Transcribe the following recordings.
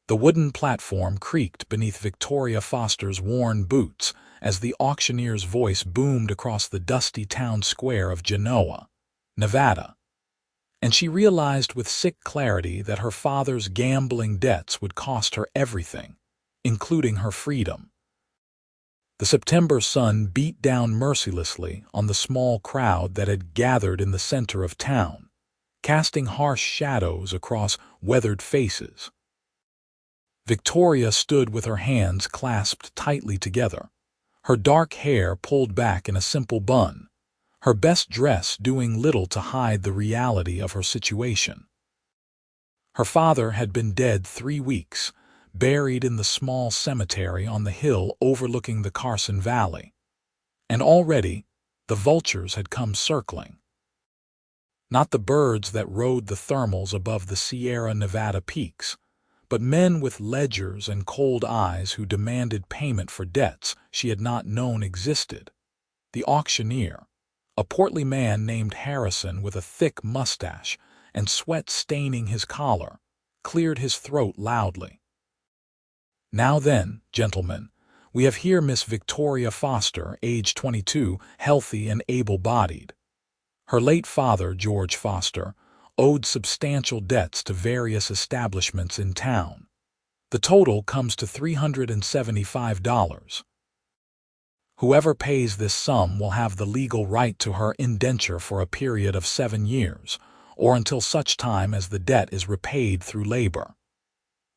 The wooden platform creaked beneath Victoria Foster's worn boots as the auctioneer's voice boomed across the dusty town square of Genoa, Nevada. And she realized with sick clarity that her father's gambling debts would cost her everything, including her freedom. The September sun beat down mercilessly on the small crowd that had gathered in the center of town, casting harsh shadows across weathered faces. Victoria stood with her hands clasped tightly together, her dark hair pulled back in a simple bun, her best dress doing little to hide the reality of her situation. Her father had been dead 3 weeks, buried in the small cemetery on the hill overlooking the Carson Valley. And already, the vultures had come circling. Not the birds that rode the thermals above the Sierra Nevada peaks, but men with ledgers and cold eyes who demanded payment for debts she had not known existed. The auctioneer, a portly man named Harrison with a thick mustache and sweat staining his collar, cleared his throat loudly. "Now then, gentlemen, we have here Miss Victoria Foster, age 22, healthy and able-bodied. Her late father, George Foster, owed substantial debts to various establishments in town. The total comes to $375. Whoever pays this sum will have the legal right to her indenture for a period of 7 years, or until such time as the debt is repaid through labor."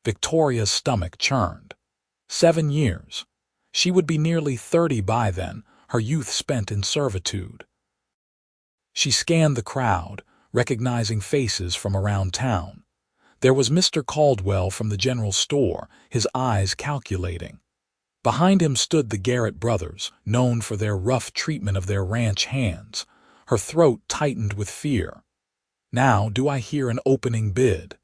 Victoria's stomach churned. 7 years. She would be nearly 30 by then, her youth spent in servitude. She scanned the crowd, recognizing faces from around town. There was Mr. Caldwell from the general store, his eyes calculating. Behind him stood the Garrett brothers, known for their rough treatment of their ranch hands. Her throat tightened with fear. "Now do I hear an opening bid?"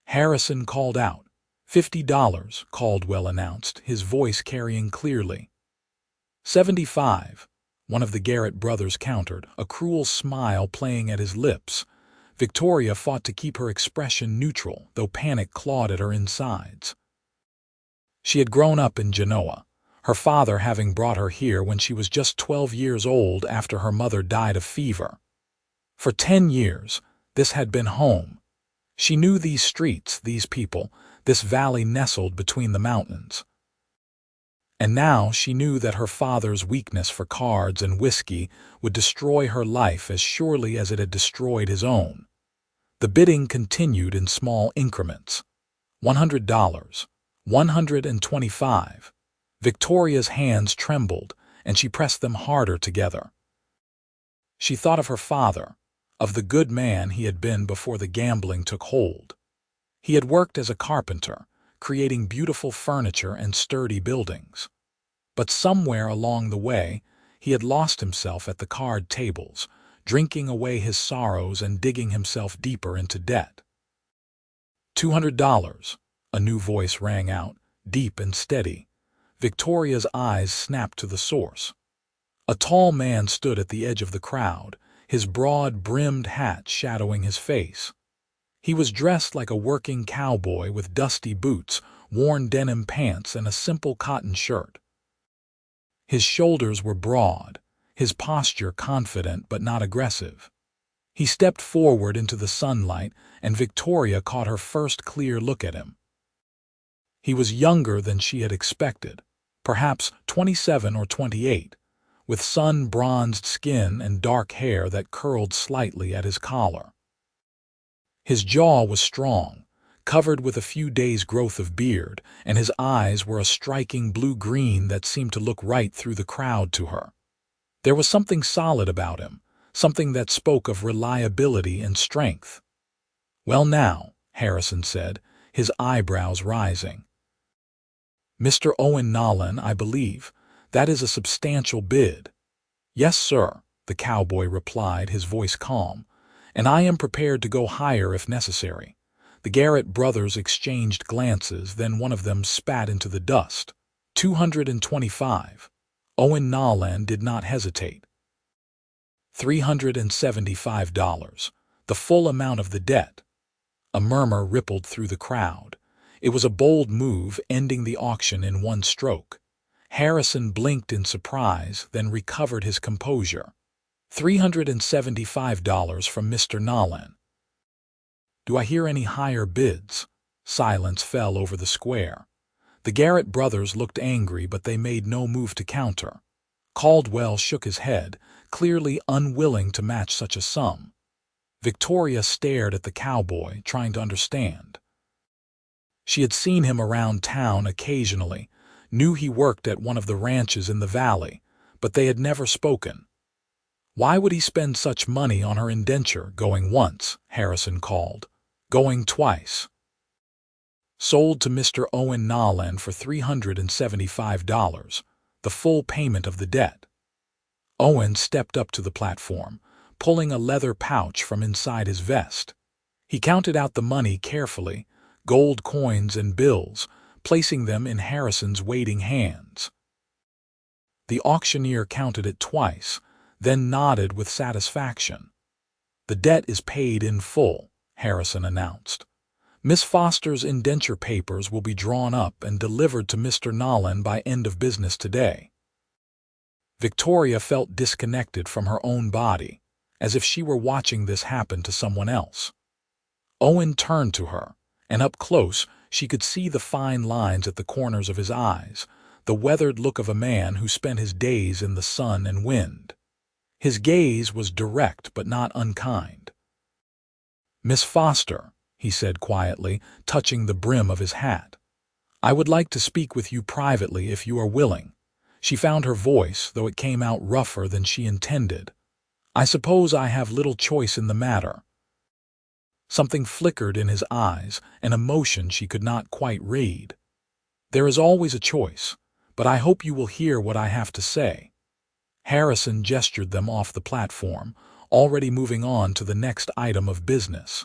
Harrison called out. $50, Caldwell announced, his voice carrying clearly. $75, one of the Garrett brothers countered, a cruel smile playing at his lips. Victoria fought to keep her expression neutral, though panic clawed at her insides. She had grown up in Genoa, her father having brought her here when she was just 12 years old after her mother died of fever. For 10 years, this had been home. She knew these streets, these people, this valley nestled between the mountains. And now she knew that her father's weakness for cards and whiskey would destroy her life as surely as it had destroyed his own. The bidding continued in small increments. $100, $125. Victoria's hands trembled, and she pressed them harder together. She thought of her father, of the good man he had been before the gambling took hold. He had worked as a carpenter, creating beautiful furniture and sturdy buildings. But somewhere along the way, he had lost himself at the card tables, drinking away his sorrows and digging himself deeper into debt. $200, a new voice rang out, deep and steady. Victoria's eyes snapped to the source. A tall man stood at the edge of the crowd, his broad-brimmed hat shadowing his face. He was dressed like a working cowboy with dusty boots, worn denim pants, and a simple cotton shirt. His shoulders were broad, his posture confident but not aggressive. He stepped forward into the sunlight, and Victoria caught her first clear look at him. He was younger than she had expected, perhaps 27 or 28, with sun-bronzed skin and dark hair that curled slightly at his collar. His jaw was strong, covered with a few days' growth of beard, and his eyes were a striking blue-green that seemed to look right through the crowd to her. There was something solid about him, something that spoke of reliability and strength. "Well now," Harrison said, his eyebrows rising. "Mr. Owen Nolan, I believe. That is a substantial bid." "Yes, sir," the cowboy replied, his voice calm, "and I am prepared to go higher if necessary." The Garrett brothers exchanged glances, then one of them spat into the dust. $225. Owen Nolan did not hesitate. $375, the full amount of the debt. A murmur rippled through the crowd. It was a bold move, ending the auction in one stroke. Harrison blinked in surprise, then recovered his composure. $375 from Mr. Nolan. Do I hear any higher bids? Silence fell over the square. The Garrett brothers looked angry, but they made no move to counter. Caldwell shook his head, clearly unwilling to match such a sum. Victoria stared at the cowboy, trying to understand. She had seen him around town occasionally, knew he worked at one of the ranches in the valley, but they had never spoken. Why would he spend such money on her indenture? Going once, Harrison called. Going twice. Sold to Mr. Owen Nolan for $375, the full payment of the debt. Owen stepped up to the platform, pulling a leather pouch from inside his vest. He counted out the money carefully, gold coins and bills, placing them in Harrison's waiting hands. The auctioneer counted it twice, then nodded with satisfaction. The debt is paid in full, Harrison announced. Miss Foster's indenture papers will be drawn up and delivered to Mr. Nolan by end of business today. Victoria felt disconnected from her own body, as if she were watching this happen to someone else. Owen turned to her, and up close she could see the fine lines at the corners of his eyes, the weathered look of a man who spent his days in the sun and wind. His gaze was direct but not unkind. "Miss Foster," he said quietly, touching the brim of his hat, "I would like to speak with you privately if you are willing." She found her voice, though it came out rougher than she intended. "I suppose I have little choice in the matter." Something flickered in his eyes, an emotion she could not quite read. "There is always a choice, but I hope you will hear what I have to say." Harrison gestured them off the platform, already moving on to the next item of business.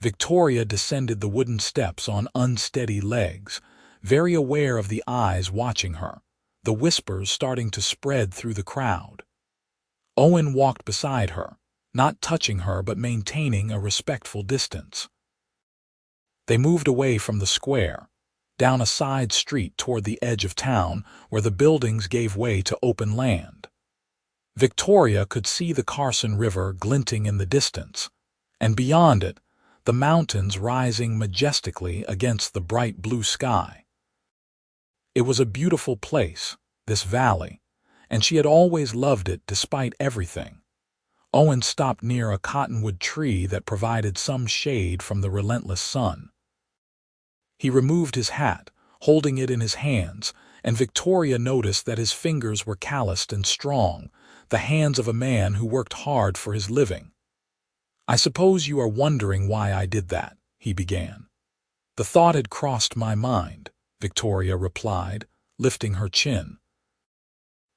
Victoria descended the wooden steps on unsteady legs, very aware of the eyes watching her, the whispers starting to spread through the crowd. Owen walked beside her, not touching her but maintaining a respectful distance. They moved away from the square, down a side street toward the edge of town where the buildings gave way to open land. Victoria could see the Carson River glinting in the distance, and beyond it, the mountains rising majestically against the bright blue sky. It was a beautiful place, this valley, and she had always loved it despite everything. Owen stopped near a cottonwood tree that provided some shade from the relentless sun. He removed his hat, holding it in his hands, and Victoria noticed that his fingers were calloused and strong, the hands of a man who worked hard for his living. "I suppose you are wondering why I did that," he began. "The thought had crossed my mind," Victoria replied, lifting her chin.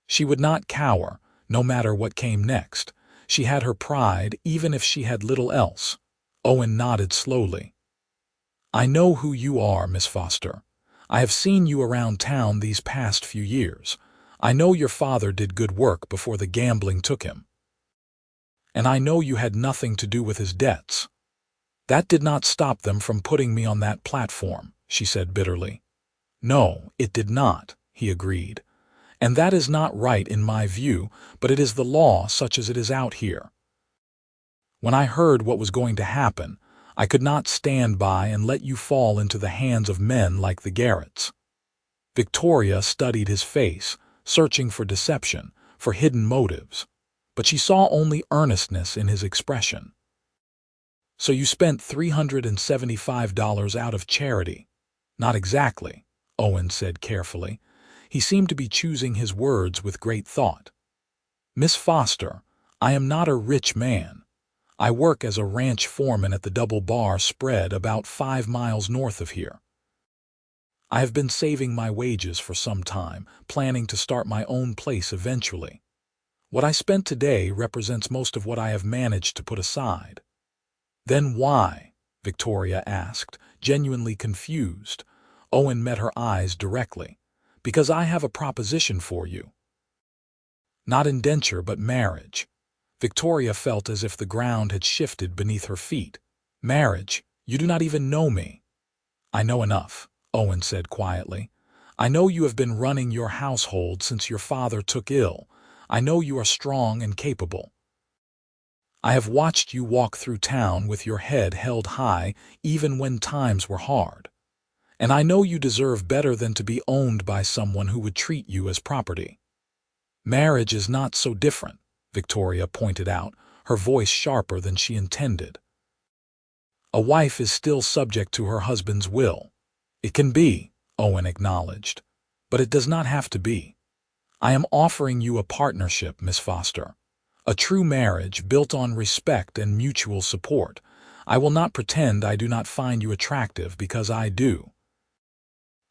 She would not cower, no matter what came next. She had her pride, even if she had little else. Owen nodded slowly. "I know who you are, Miss Foster. I have seen you around town these past few years. I know your father did good work before the gambling took him. And I know you had nothing to do with his debts. That did not stop them from putting me on that platform," she said bitterly. "No, it did not," he agreed. "And that is not right in my view, but it is the law such as it is out here. When I heard what was going to happen, I could not stand by and let you fall into the hands of men like the Garretts." Victoria studied his face, searching for deception, for hidden motives, but she saw only earnestness in his expression. "So you spent $375 out of charity?" "Not exactly," Owen said carefully. He seemed to be choosing his words with great thought. "Miss Foster, I am not a rich man. I work as a ranch foreman at the Double Bar Spread about 5 miles north of here. I have been saving my wages for some time, planning to start my own place eventually. What I spent today represents most of what I have managed to put aside." "Then why?" Victoria asked, genuinely confused. Owen met her eyes directly. "Because I have a proposition for you." "Not indenture, but marriage." Victoria felt as if the ground had shifted beneath her feet. "Marriage? You do not even know me." I know enough, Owen said quietly. I know you have been running your household since your father took ill. I know you are strong and capable. I have watched you walk through town with your head held high even when times were hard. And I know you deserve better than to be owned by someone who would treat you as property. Marriage is not so different, Victoria pointed out, her voice sharper than she intended. A wife is still subject to her husband's will. It can be, Owen acknowledged, but it does not have to be. I am offering you a partnership, Miss Foster. A true marriage built on respect and mutual support. I will not pretend I do not find you attractive because I do.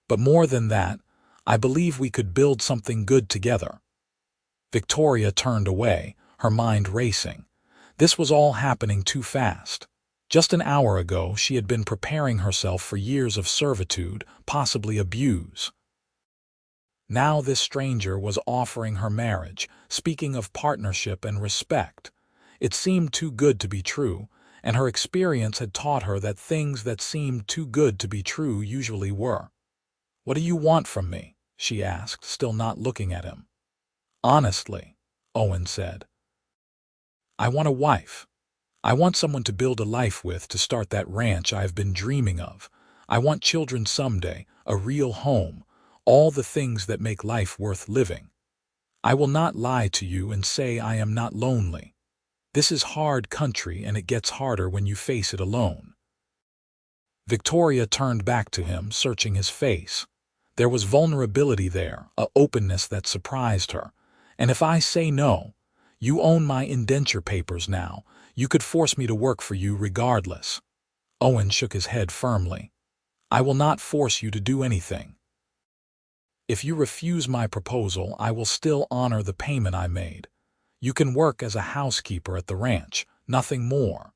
But more than that, I believe we could build something good together. Victoria turned away, her mind racing. This was all happening too fast. Just an hour ago, she had been preparing herself for years of servitude, possibly abuse. Now this stranger was offering her marriage, speaking of partnership and respect. It seemed too good to be true, and her experience had taught her that things that seemed too good to be true usually were. "What do you want from me?" she asked, still not looking at him. "Honestly," Owen said, "I want a wife. I want someone to build a life with, to start that ranch I've been dreaming of. I want children someday, a real home, all the things that make life worth living. I will not lie to you and say I am not lonely. This is hard country, and it gets harder when you face it alone." Victoria turned back to him, searching his face. There was vulnerability there, a openness that surprised her. "And if I say no, you own my indenture papers now. You could force me to work for you regardless." Owen shook his head firmly. "I will not force you to do anything. If you refuse my proposal, I will still honor the payment I made. You can work as a housekeeper at the ranch, nothing more.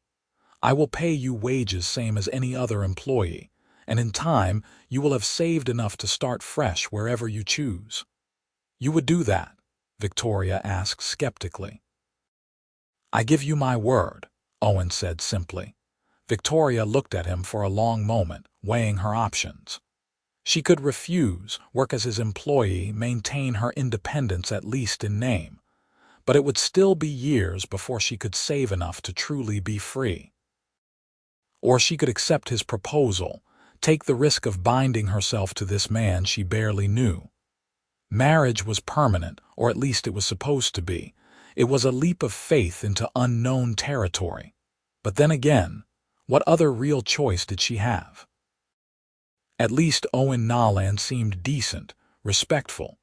I will pay you wages same as any other employee, and in time you will have saved enough to start fresh wherever you choose." "You would do that?" Victoria asked skeptically. "I give you my word," Owen said simply. Victoria looked at him for a long moment, weighing her options. She could refuse, work as his employee, maintain her independence at least in name, but it would still be years before she could save enough to truly be free. Or she could accept his proposal, take the risk of binding herself to this man she barely knew. Marriage was permanent, or at least it was supposed to be. It was a leap of faith into unknown territory. But then again, what other real choice did she have? At least Owen Nolan seemed decent, respectful.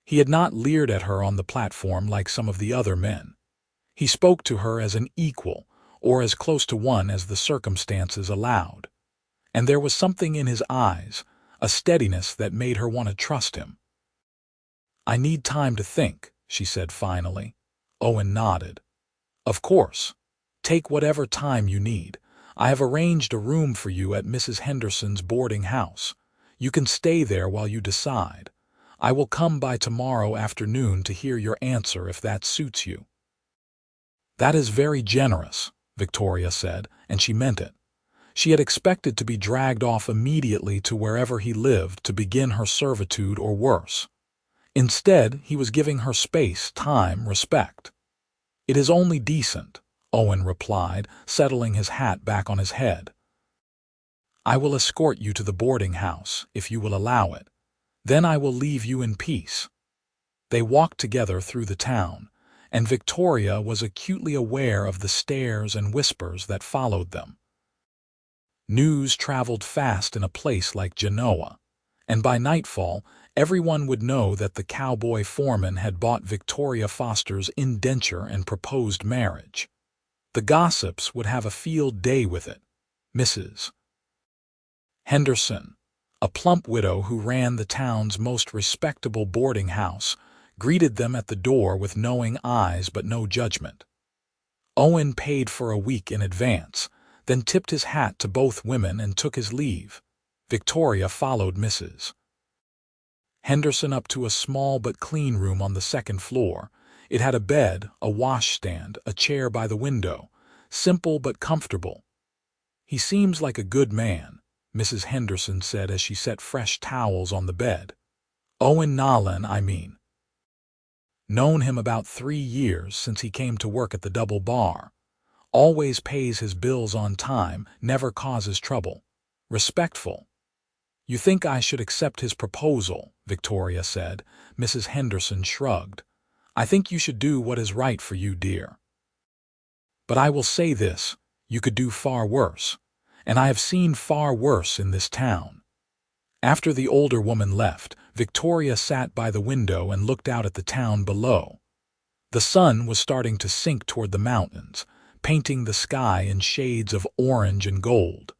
He had not leered at her on the platform like some of the other men. He spoke to her as an equal, or as close to one as the circumstances allowed. And there was something in his eyes, a steadiness that made her want to trust him. "I need time to think," she said finally. Owen nodded. "Of course. Take whatever time you need. I have arranged a room for you at Mrs. Henderson's boarding house. You can stay there while you decide. I will come by tomorrow afternoon to hear your answer if that suits you." "That is very generous," Victoria said, and she meant it. She had expected to be dragged off immediately to wherever he lived to begin her servitude or worse. Instead, he was giving her space, time, respect. "It is only decent," Owen replied, settling his hat back on his head. "I will escort you to the boarding house, if you will allow it. Then I will leave you in peace." They walked together through the town, and Victoria was acutely aware of the stares and whispers that followed them. News traveled fast in a place like Genoa, and by nightfall, everyone would know that the cowboy foreman had bought Victoria Foster's indenture and proposed marriage. The gossips would have a field day with it. Mrs. Henderson, a plump widow who ran the town's most respectable boarding house, greeted them at the door with knowing eyes but no judgment. Owen paid for a week in advance, then tipped his hat to both women and took his leave. Victoria followed Mrs. Henderson up to a small but clean room on the second floor. It had a bed, a washstand, a chair by the window, simple but comfortable. "He seems like a good man," Mrs. Henderson said as she set fresh towels on the bed. Owen Nolan, I mean. Known him about 3 years since he came to work at the Double Bar. Always pays his bills on time, never causes trouble. Respectful. You think I should accept his proposal, Victoria said. Mrs. Henderson shrugged. I think you should do what is right for you, dear. But I will say this, you could do far worse. And I have seen far worse in this town. After the older woman left, Victoria sat by the window and looked out at the town below. The sun was starting to sink toward the mountains, painting the sky in shades of orange and gold.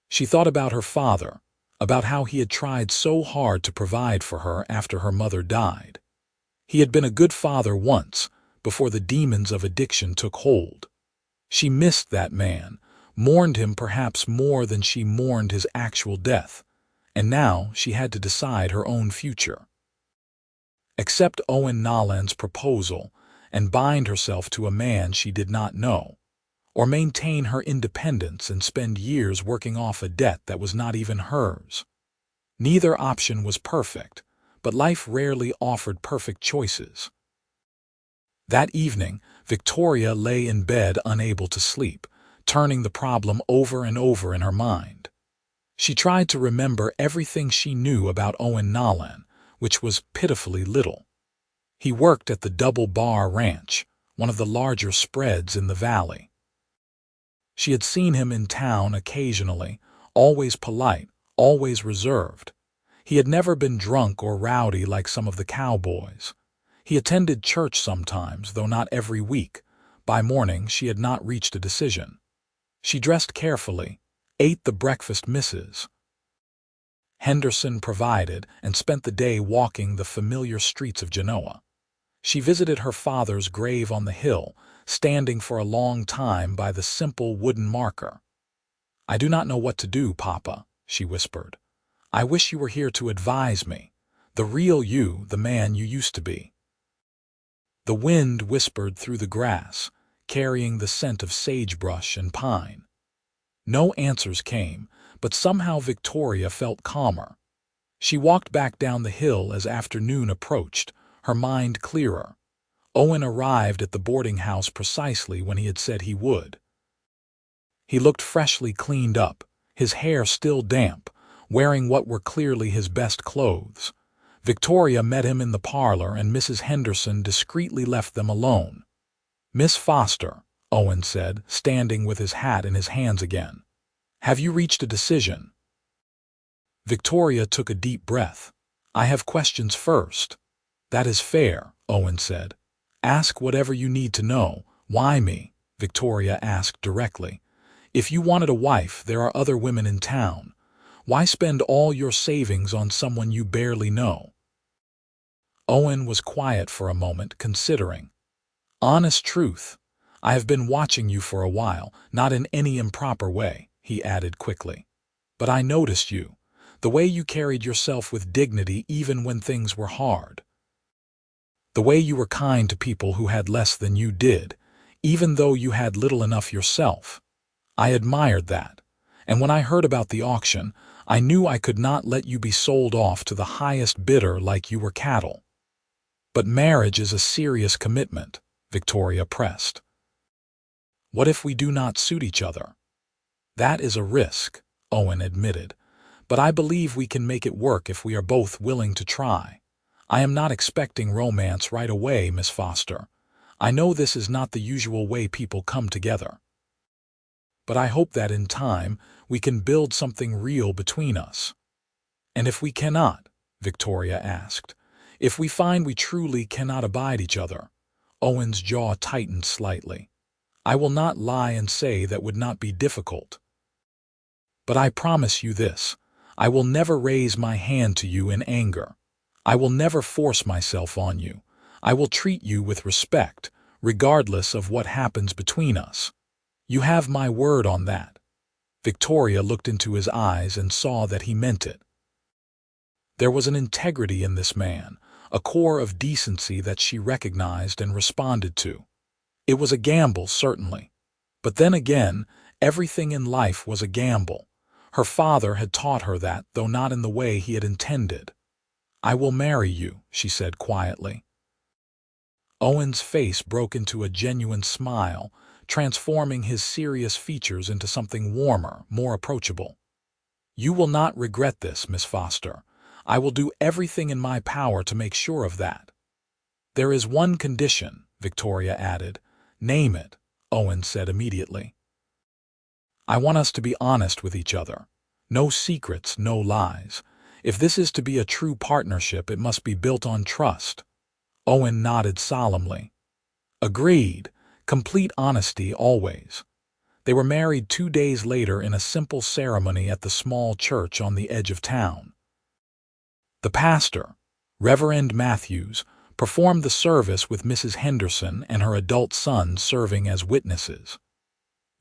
She thought about her father, about how he had tried so hard to provide for her after her mother died. He had been a good father once, before the demons of addiction took hold. She missed that man, mourned him perhaps more than she mourned his actual death, and now she had to decide her own future. Accept Owen Nolan's proposal and bind herself to a man she did not know, or maintain her independence and spend years working off a debt that was not even hers. Neither option was perfect, but life rarely offered perfect choices. That evening, Victoria lay in bed unable to sleep, turning the problem over and over in her mind. She tried to remember everything she knew about Owen Nolan, which was pitifully little. He worked at the Double Bar Ranch, one of the larger spreads in the valley. She had seen him in town occasionally, always polite, always reserved. He had never been drunk or rowdy like some of the cowboys. He attended church sometimes, though not every week. By morning, she had not reached a decision. She dressed carefully, ate the breakfast Mrs. Henderson provided, and spent the day walking the familiar streets of Genoa. She visited her father's grave on the hill, standing for a long time by the simple wooden marker. I do not know what to do, Papa, she whispered. I wish you were here to advise me, the real you, the man you used to be. The wind whispered through the grass, carrying the scent of sagebrush and pine. No answers came, but somehow Victoria felt calmer. She walked back down the hill as afternoon approached, her mind clearer. Owen arrived at the boarding house precisely when he had said he would. He looked freshly cleaned up, his hair still damp, wearing what were clearly his best clothes. Victoria met him in the parlor and Mrs. Henderson discreetly left them alone. Miss Foster, Owen said, standing with his hat in his hands again. Have you reached a decision? Victoria took a deep breath. I have questions first. That is fair, Owen said. Ask whatever you need to know. Why me? Victoria asked directly. If you wanted a wife, there are other women in town. Why spend all your savings on someone you barely know? Owen was quiet for a moment, considering. Honest truth. I have been watching you for a while, not in any improper way, he added quickly. But I noticed you, the way you carried yourself with dignity even when things were hard. The way you were kind to people who had less than you did, even though you had little enough yourself. I admired that, and when I heard about the auction, I knew I could not let you be sold off to the highest bidder like you were cattle. But marriage is a serious commitment, Victoria pressed. What if we do not suit each other? That is a risk, Owen admitted, but I believe we can make it work if we are both willing to try. I am not expecting romance right away, Miss Foster. I know this is not the usual way people come together. But I hope that in time we can build something real between us. And if we cannot, Victoria asked, if we find we truly cannot abide each other, Owen's jaw tightened slightly. I will not lie and say that would not be difficult. But I promise you this, I will never raise my hand to you in anger. I will never force myself on you. I will treat you with respect, regardless of what happens between us. You have my word on that. Victoria looked into his eyes and saw that he meant it. There was an integrity in this man, a core of decency that she recognized and responded to. It was a gamble, certainly. But then again, everything in life was a gamble. Her father had taught her that, though not in the way he had intended. "I will marry you," she said quietly. Owen's face broke into a genuine smile, transforming his serious features into something warmer, more approachable. "You will not regret this, Miss Foster. I will do everything in my power to make sure of that." "There is one condition," Victoria added. "Name it," Owen said immediately. "I want us to be honest with each other. No secrets, no lies. If this is to be a true partnership, it must be built on trust." Owen nodded solemnly. "Agreed. Complete honesty always." They were married 2 days later in a simple ceremony at the small church on the edge of town. The pastor, Reverend Matthews, performed the service with Mrs. Henderson and her adult son serving as witnesses.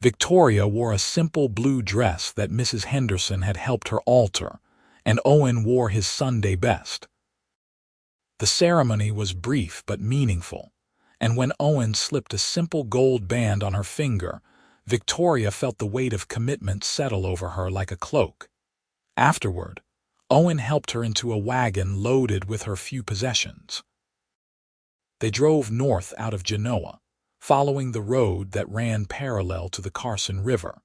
Victoria wore a simple blue dress that Mrs. Henderson had helped her alter, and Owen wore his Sunday best. The ceremony was brief but meaningful, and when Owen slipped a simple gold band on her finger, Victoria felt the weight of commitment settle over her like a cloak. Afterward, Owen helped her into a wagon loaded with her few possessions. They drove north out of Genoa, following the road that ran parallel to the Carson River.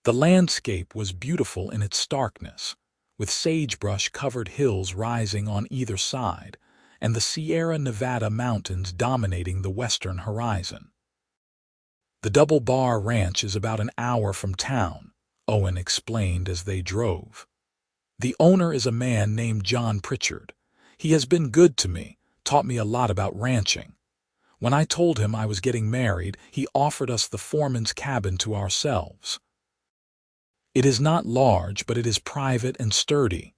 The landscape was beautiful in its starkness, with sagebrush-covered hills rising on either side and the Sierra Nevada mountains dominating the western horizon. "The Double Bar Ranch is about an hour from town," Owen explained as they drove. "The owner is a man named John Pritchard. He has been good to me, taught me a lot about ranching. When I told him I was getting married, he offered us the foreman's cabin to ourselves. It is not large, but it is private and sturdy."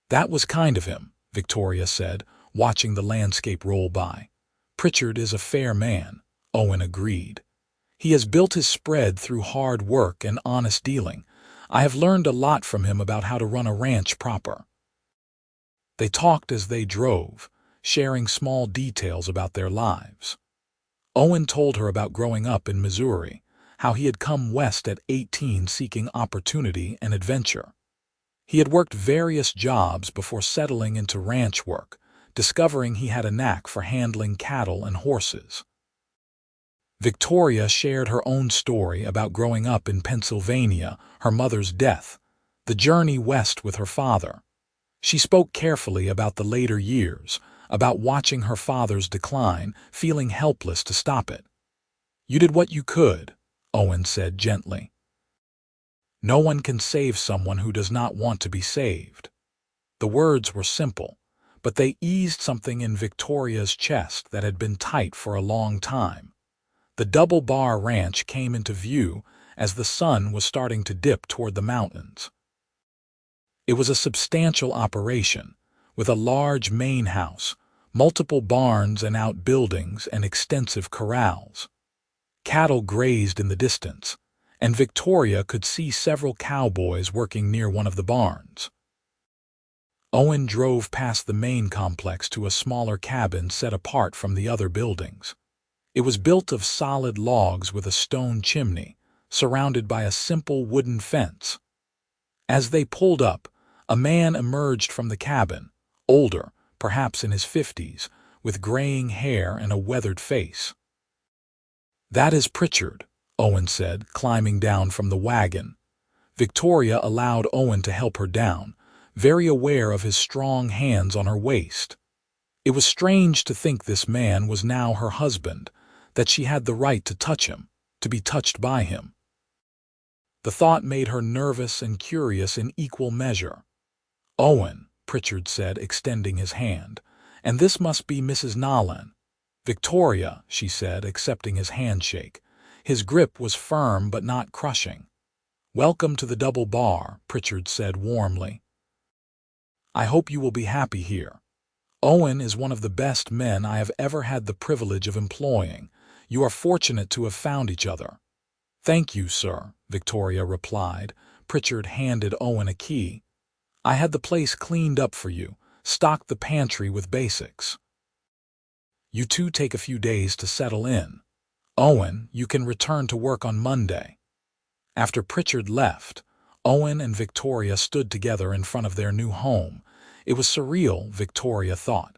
"That was kind of him," Victoria said, watching the landscape roll by. "Pritchard is a fair man," Owen agreed. "He has built his spread through hard work and honest dealing. I have learned a lot from him about how to run a ranch proper." They talked as they drove, sharing small details about their lives. Owen told her about growing up in Missouri, how he had come west at 18 seeking opportunity and adventure. He had worked various jobs before settling into ranch work, discovering he had a knack for handling cattle and horses. Victoria shared her own story about growing up in Pennsylvania, her mother's death, the journey west with her father. She spoke carefully about the later years, about watching her father's decline, feeling helpless to stop it. "You did what you could," Owen said gently. "No one can save someone who does not want to be saved." The words were simple, but they eased something in Victoria's chest that had been tight for a long time. The Double Bar Ranch came into view as the sun was starting to dip toward the mountains. It was a substantial operation, with a large main house, multiple barns and outbuildings, and extensive corrals. Cattle grazed in the distance, and Victoria could see several cowboys working near one of the barns. Owen drove past the main complex to a smaller cabin set apart from the other buildings. It was built of solid logs with a stone chimney, surrounded by a simple wooden fence. As they pulled up, a man emerged from the cabin, older, perhaps in his 50s, with graying hair and a weathered face. "That is Pritchard," Owen said, climbing down from the wagon. Victoria allowed Owen to help her down, very aware of his strong hands on her waist. It was strange to think this man was now her husband, that she had the right to touch him, to be touched by him. The thought made her nervous and curious in equal measure. "Owen," Pritchard said, extending his hand, "and this must be Mrs. Nolan." "Victoria," she said, accepting his handshake. His grip was firm but not crushing. "Welcome to the Double Bar," Pritchard said warmly. "I hope you will be happy here. Owen is one of the best men I have ever had the privilege of employing. You are fortunate to have found each other." "Thank you, sir," Victoria replied. Pritchard handed Owen a key. "I had the place cleaned up for you, stocked the pantry with basics. You two take a few days to settle in. Owen, you can return to work on Monday." After Pritchard left, Owen and Victoria stood together in front of their new home. It was surreal, Victoria thought.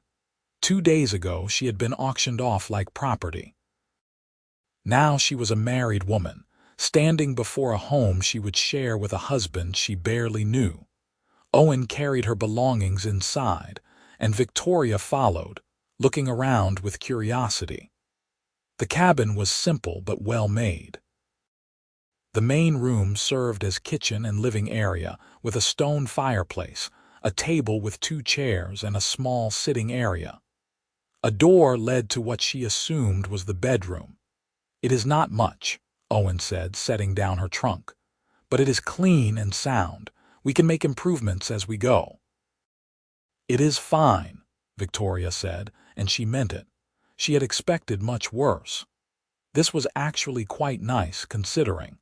2 days ago, she had been auctioned off like property. Now she was a married woman, standing before a home she would share with a husband she barely knew. Owen carried her belongings inside, and Victoria followed, looking around with curiosity. The cabin was simple but well made. The main room served as kitchen and living area, with a stone fireplace, a table with 2 chairs, and a small sitting area. A door led to what she assumed was the bedroom. "It is not much," Owen said, setting down her trunk. "But it is clean and sound. We can make improvements as we go." "It is fine," Victoria said, and she meant it. She had expected much worse. This was actually quite nice, considering.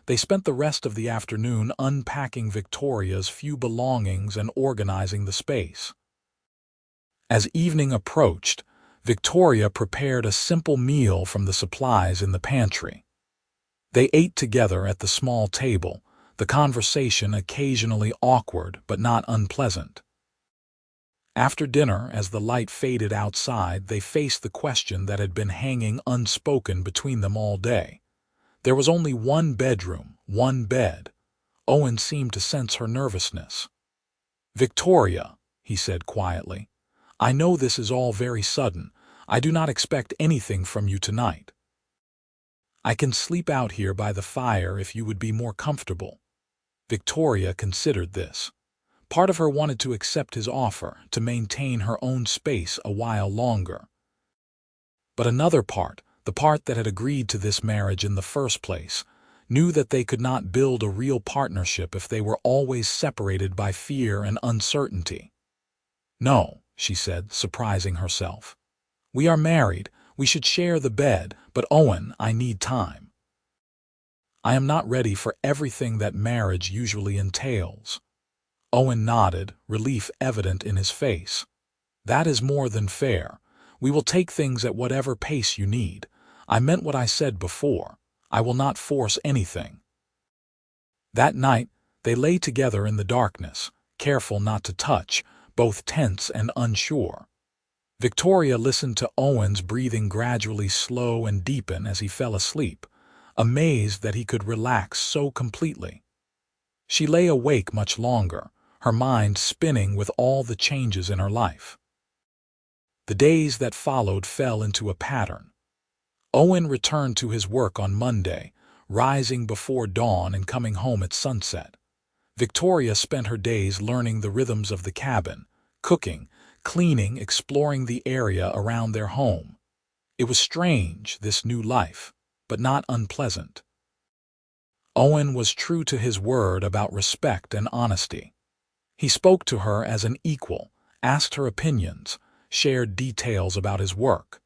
They spent the rest of the afternoon unpacking Victoria's few belongings and organizing the space. As evening approached, Victoria prepared a simple meal from the supplies in the pantry. They ate together at the small table, the conversation occasionally awkward but not unpleasant. After dinner, as the light faded outside, they faced the question that had been hanging unspoken between them all day. There was only one bedroom, one bed. Owen seemed to sense her nervousness. "Victoria," he said quietly, "I know this is all very sudden. I do not expect anything from you tonight. I can sleep out here by the fire if you would be more comfortable." Victoria considered this. Part of her wanted to accept his offer, to maintain her own space a while longer. But another part, the part that had agreed to this marriage in the first place, knew that they could not build a real partnership if they were always separated by fear and uncertainty. "No," she said, surprising herself. "We are married. We should share the bed, but Owen, I need time. I am not ready for everything that marriage usually entails." Owen nodded, relief evident in his face. "That is more than fair. We will take things at whatever pace you need. I meant what I said before. I will not force anything." That night, they lay together in the darkness, careful not to touch, both tense and unsure. Victoria listened to Owen's breathing gradually slow and deepen as he fell asleep, amazed that he could relax so completely. She lay awake much longer, her mind spinning with all the changes in her life. The days that followed fell into a pattern. Owen returned to his work on Monday, rising before dawn and coming home at sunset. Victoria spent her days learning the rhythms of the cabin, cooking, cleaning, exploring the area around their home. It was strange, this new life, but not unpleasant. Owen was true to his word about respect and honesty. He spoke to her as an equal, asked her opinions, shared details about his work.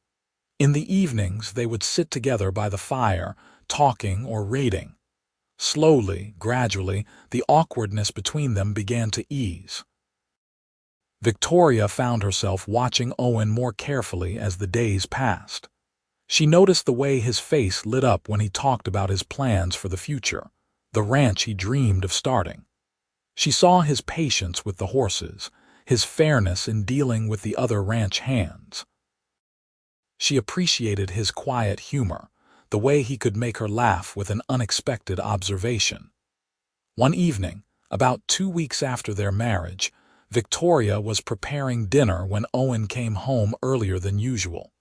In the evenings, they would sit together by the fire, talking or reading. Slowly, gradually, the awkwardness between them began to ease. Victoria found herself watching Owen more carefully as the days passed. She noticed the way his face lit up when he talked about his plans for the future, the ranch he dreamed of starting. She saw his patience with the horses, his fairness in dealing with the other ranch hands. She appreciated his quiet humor, the way he could make her laugh with an unexpected observation. One evening, about 2 weeks after their marriage, Victoria was preparing dinner when Owen came home earlier than usual.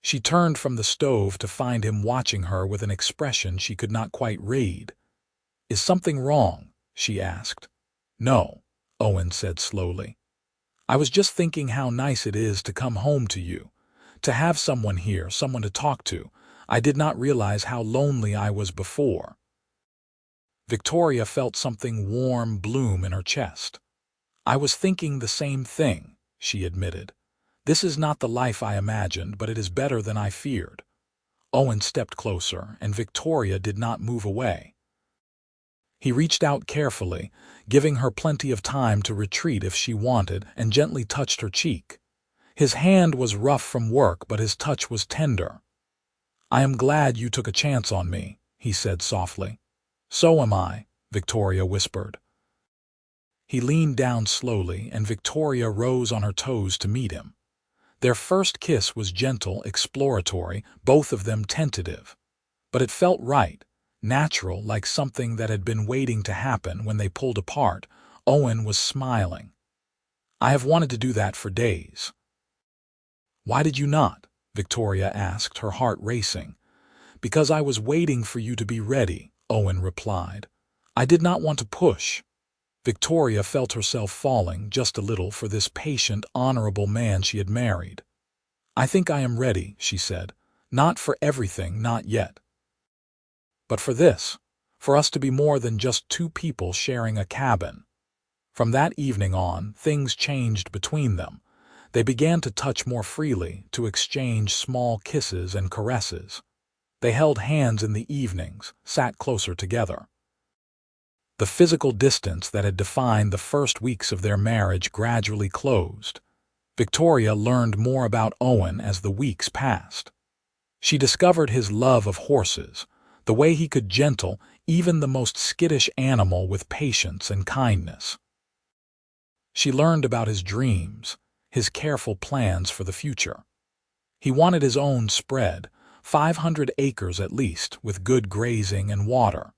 She turned from the stove to find him watching her with an expression she could not quite read. "Is something wrong?" she asked. "No," Owen said slowly. "I was just thinking how nice it is to come home to you, to have someone here, someone to talk to. I did not realize how lonely I was before." Victoria felt something warm bloom in her chest. "I was thinking the same thing," she admitted. "This is not the life I imagined, but it is better than I feared." Owen stepped closer, and Victoria did not move away. He reached out carefully, giving her plenty of time to retreat if she wanted, and gently touched her cheek. His hand was rough from work, but his touch was tender. "I am glad you took a chance on me," he said softly. "So am I. Victoria whispered. He leaned down slowly, and Victoria rose on her toes to meet him. Their first kiss was gentle, exploratory, both of them tentative. But it felt right, natural, like something that had been waiting to happen. When they pulled apart, Owen was smiling. "I have wanted to do that for days." "Why did you not?" Victoria asked, her heart racing. "Because I was waiting for you to be ready," Owen replied. "I did not want to push." Victoria felt herself falling just a little for this patient, honorable man she had married. "I think I am ready," she said. "Not for everything, not yet. But for this, for us to be more than just two people sharing a cabin." From that evening on, things changed between them. They began to touch more freely, to exchange small kisses and caresses. They held hands in the evenings, sat closer together. The physical distance that had defined the first weeks of their marriage gradually closed. Victoria learned more about Owen as the weeks passed. She discovered his love of horses, the way he could gentle even the most skittish animal with patience and kindness. She learned about his dreams, his careful plans for the future. He wanted his own spread, 500 acres at least, with good grazing and water.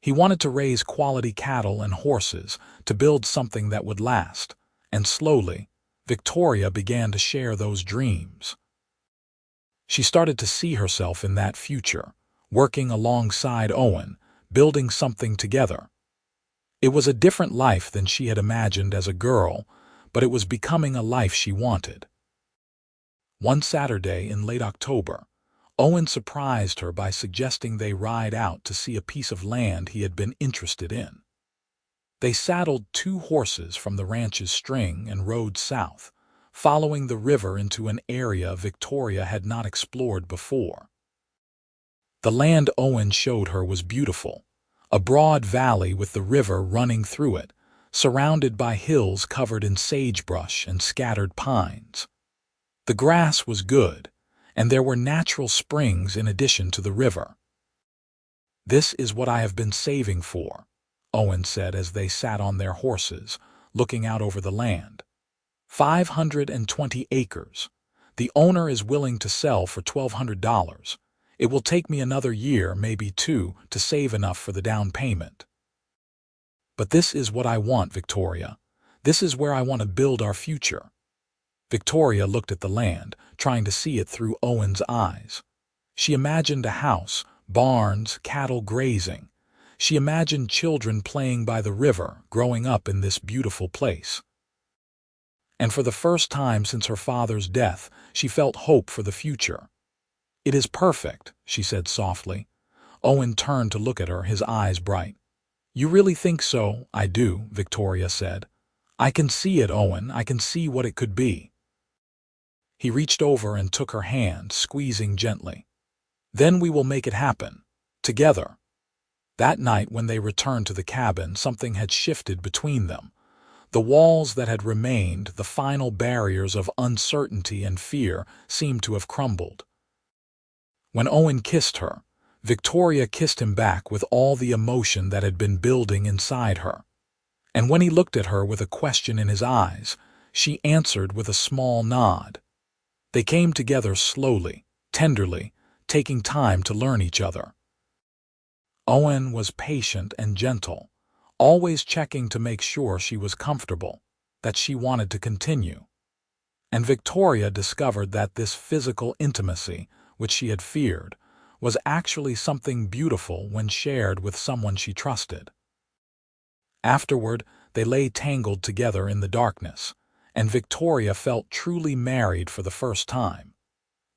He wanted to raise quality cattle and horses, to build something that would last, and slowly, Victoria began to share those dreams. She started to see herself in that future, working alongside Owen, building something together. It was a different life than she had imagined as a girl, but it was becoming a life she wanted. One Saturday in late October, Owen surprised her by suggesting they ride out to see a piece of land he had been interested in. They saddled 2 horses from the ranch's string and rode south, following the river into an area Victoria had not explored before. The land Owen showed her was beautiful, a broad valley with the river running through it, surrounded by hills covered in sagebrush and scattered pines. The grass was good, and there were natural springs in addition to the river. "This is what I have been saving for," Owen said as they sat on their horses, looking out over the land. 520 acres. The owner is willing to sell for $1,200. It will take me another year, maybe 2, to save enough for the down payment. But this is what I want, Victoria. This is where I want to build our future. Victoria looked at the land, trying to see it through Owen's eyes. She imagined a house, barns, cattle grazing. She imagined children playing by the river, growing up in this beautiful place. And for the first time since her father's death, she felt hope for the future. "It is perfect," she said softly. Owen turned to look at her, his eyes bright. "You really think so?" "I do," Victoria said. "I can see it, Owen. I can see what it could be." He reached over and took her hand, squeezing gently. "Then we will make it happen. Together." That night when they returned to the cabin, something had shifted between them. The walls that had remained, the final barriers of uncertainty and fear, seemed to have crumbled. When Owen kissed her, Victoria kissed him back with all the emotion that had been building inside her. And when he looked at her with a question in his eyes, she answered with a small nod. They came together slowly, tenderly, taking time to learn each other. Owen was patient and gentle, always checking to make sure she was comfortable, that she wanted to continue. And Victoria discovered that this physical intimacy, which she had feared, was actually something beautiful when shared with someone she trusted. Afterward, they lay tangled together in the darkness, and Victoria felt truly married for the first time.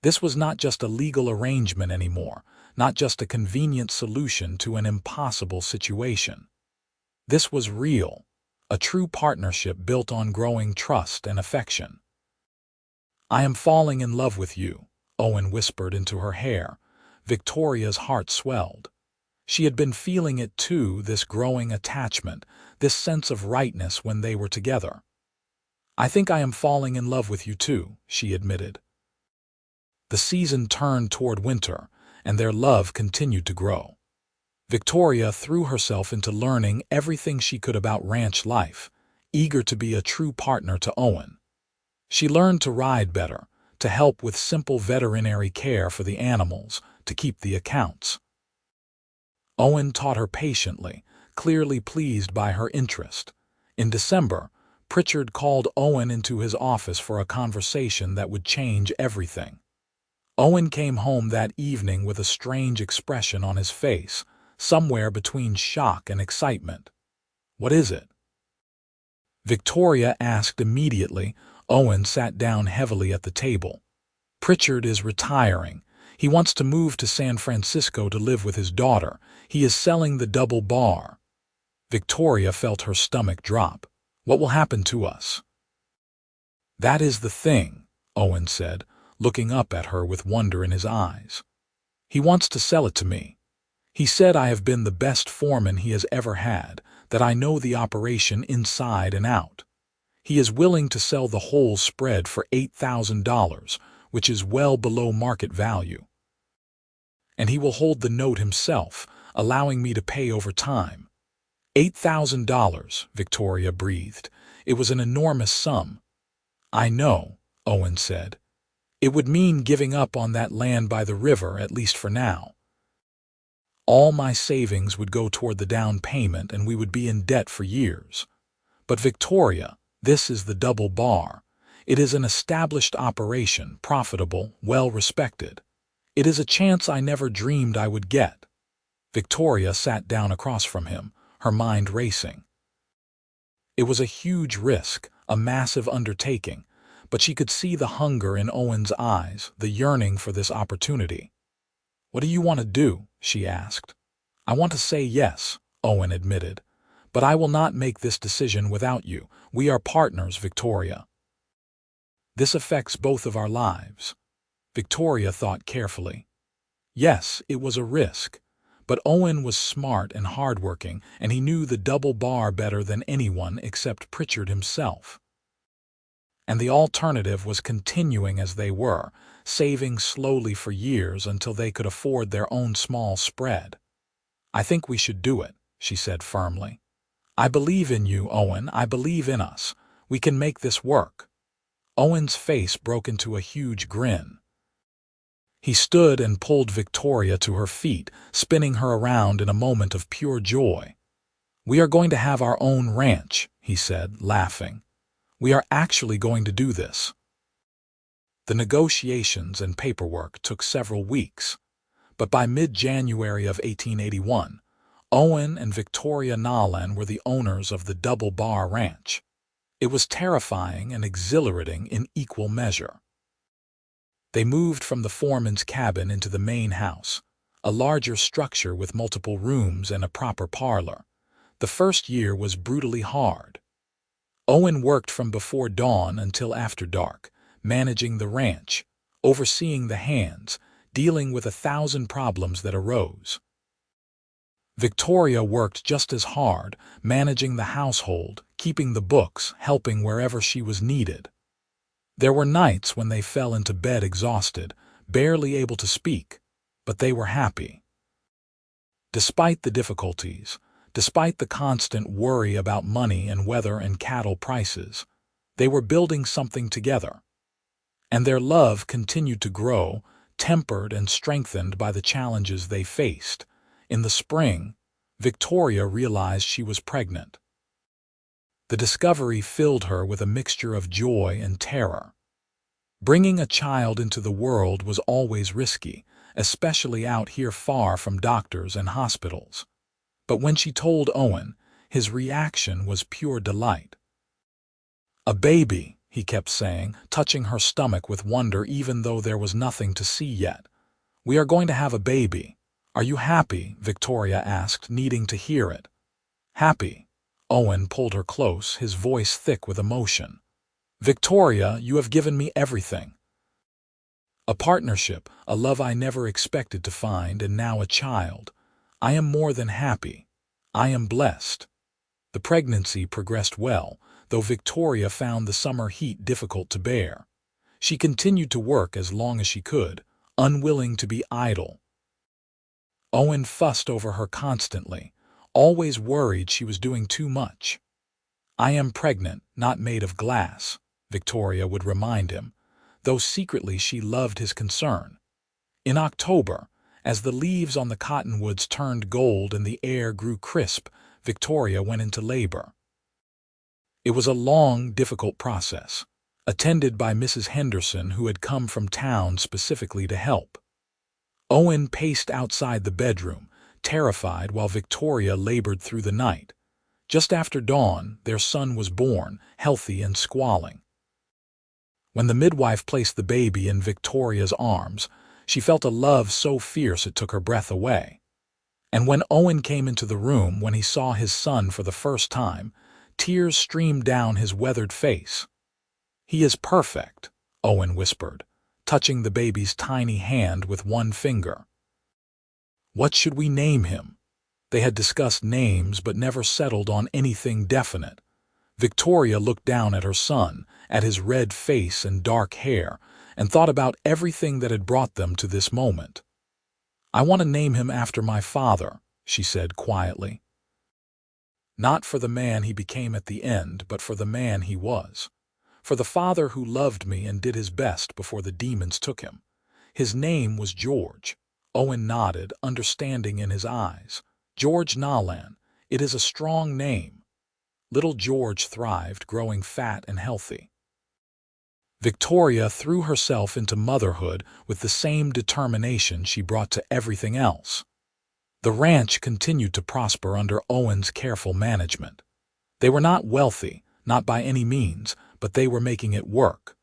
This was not just a legal arrangement anymore, not just a convenient solution to an impossible situation. This was real, a true partnership built on growing trust and affection. "I am falling in love with you," Owen whispered into her hair. Victoria's heart swelled. She had been feeling it too, this growing attachment, this sense of rightness when they were together. "I think I am falling in love with you too," she admitted. The season turned toward winter, and their love continued to grow. Victoria threw herself into learning everything she could about ranch life, eager to be a true partner to Owen. She learned to ride better, to help with simple veterinary care for the animals, to keep the accounts. Owen taught her patiently, clearly pleased by her interest. In December, Pritchard called Owen into his office for a conversation that would change everything. Owen came home that evening with a strange expression on his face, somewhere between shock and excitement. "What is it?" Victoria asked immediately. Owen sat down heavily at the table. "Pritchard is retiring. He wants to move to San Francisco to live with his daughter. He is selling the double bar." Victoria felt her stomach drop. "What will happen to us?" "That is the thing," Owen said, looking up at her with wonder in his eyes. "He wants to sell it to me. He said I have been the best foreman he has ever had, that I know the operation inside and out. He is willing to sell the whole spread for $8,000, which is well below market value. And he will hold the note himself, allowing me to pay over time." $8,000, Victoria breathed. It was an enormous sum. "I know," Owen said. "It would mean giving up on that land by the river, at least for now. All my savings would go toward the down payment and we would be in debt for years. But Victoria, this is the double bar. It is an established operation, profitable, well respected. It is a chance I never dreamed I would get." Victoria sat down across from him, her mind racing. It was a huge risk, a massive undertaking, but she could see the hunger in Owen's eyes, the yearning for this opportunity. "What do you want to do?" she asked. "I want to say yes," Owen admitted, "but I will not make this decision without you. We are partners, Victoria. This affects both of our lives." Victoria thought carefully. Yes, it was a risk, but Owen was smart and hardworking, and he knew the double bar better than anyone except Pritchard himself. And the alternative was continuing as they were, saving slowly for years until they could afford their own small spread. "I think we should do it," she said firmly. "I believe in you, Owen. I believe in us. We can make this work." Owen's face broke into a huge grin. He stood and pulled Victoria to her feet, spinning her around in a moment of pure joy. "We are going to have our own ranch," he said, laughing. "We are actually going to do this." The negotiations and paperwork took several weeks, but by mid-January of 1881, Owen and Victoria Nolan were the owners of the Double Bar Ranch. It was terrifying and exhilarating in equal measure. They moved from the foreman's cabin into the main house, a larger structure with multiple rooms and a proper parlor. The first year was brutally hard. Owen worked from before dawn until after dark, managing the ranch, overseeing the hands, dealing with 1,000 problems that arose. Victoria worked just as hard, managing the household, keeping the books, helping wherever she was needed. There were nights when they fell into bed exhausted, barely able to speak, but they were happy. Despite the difficulties, despite the constant worry about money and weather and cattle prices, they were building something together. And their love continued to grow, tempered and strengthened by the challenges they faced. In the spring, Victoria realized she was pregnant. The discovery filled her with a mixture of joy and terror. Bringing a child into the world was always risky, especially out here far from doctors and hospitals. But when she told Owen, his reaction was pure delight. "A baby," he kept saying, touching her stomach with wonder even though there was nothing to see yet. "We are going to have a baby. Are you happy?" Victoria asked, needing to hear it. "Happy." Owen pulled her close, his voice thick with emotion. "Victoria, you have given me everything. A partnership, a love I never expected to find, and now a child. I am more than happy. I am blessed." The pregnancy progressed well, though Victoria found the summer heat difficult to bear. She continued to work as long as she could, unwilling to be idle. Owen fussed over her constantly, always worried she was doing too much. "I am pregnant, not made of glass," Victoria would remind him, though secretly she loved his concern. In October, as the leaves on the cottonwoods turned gold and the air grew crisp, Victoria went into labor. It was a long, difficult process, attended by Mrs. Henderson, who had come from town specifically to help. Owen paced outside the bedroom, terrified, while Victoria labored through the night. Just after dawn, their son was born, healthy and squalling. When the midwife placed the baby in Victoria's arms, she felt a love so fierce it took her breath away. And when Owen came into the room, when he saw his son for the first time, tears streamed down his weathered face. "He is perfect," Owen whispered, touching the baby's tiny hand with one finger. What should we name him? They had discussed names but never settled on anything definite. Victoria looked down at her son, at his red face and dark hair, and thought about everything that had brought them to this moment. "I want to name him after my father," she said quietly. "Not for the man he became at the end, but for the man he was. For the father who loved me and did his best before the demons took him. His name was George." Owen nodded, understanding in his eyes. "George Nolan. It is a strong name." Little George thrived, growing fat and healthy. Victoria threw herself into motherhood with the same determination she brought to everything else. The ranch continued to prosper under Owen's careful management. They were not wealthy, not by any means, but they were making it work.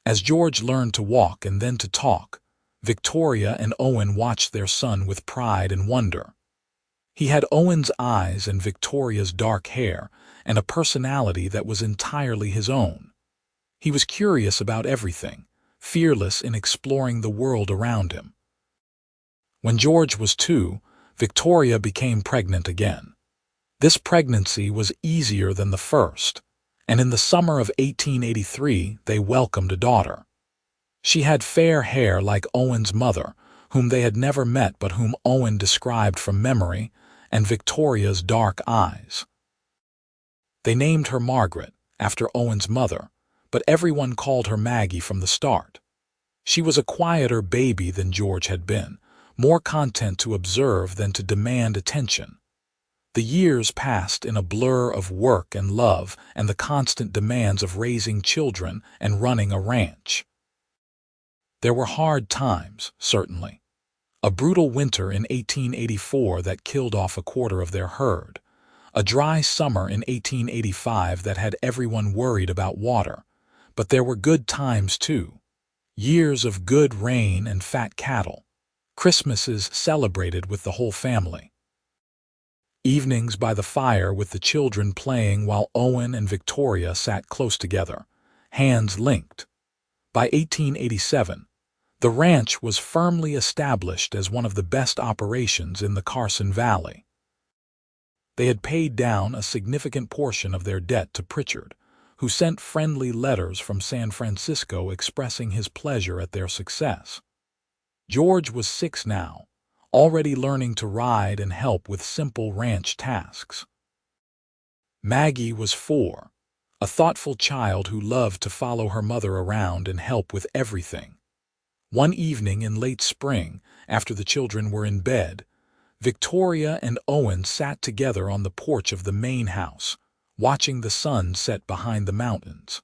As George learned to walk and then to talk, Victoria and Owen watched their son with pride and wonder. He had Owen's eyes and Victoria's dark hair, and a personality that was entirely his own. He was curious about everything, fearless in exploring the world around him. When George was 2, Victoria became pregnant again. This pregnancy was easier than the first, and in the summer of 1883 they welcomed a daughter. She had fair hair like Owen's mother, whom they had never met but whom Owen described from memory, and Victoria's dark eyes. They named her Margaret, after Owen's mother, but everyone called her Maggie from the start. She was a quieter baby than George had been, more content to observe than to demand attention. The years passed in a blur of work and love and the constant demands of raising children and running a ranch. There were hard times, certainly. A brutal winter in 1884 that killed off a quarter of their herd. A dry summer in 1885 that had everyone worried about water. But there were good times too. Years of good rain and fat cattle. Christmases celebrated with the whole family. Evenings by the fire with the children playing while Owen and Victoria sat close together, hands linked. By 1887, the ranch was firmly established as one of the best operations in the Carson Valley. They had paid down a significant portion of their debt to Pritchard, who sent friendly letters from San Francisco expressing his pleasure at their success. George was 6 now, already learning to ride and help with simple ranch tasks. Maggie was 4, a thoughtful child who loved to follow her mother around and help with everything. One evening in late spring, after the children were in bed, Victoria and Owen sat together on the porch of the main house, watching the sun set behind the mountains.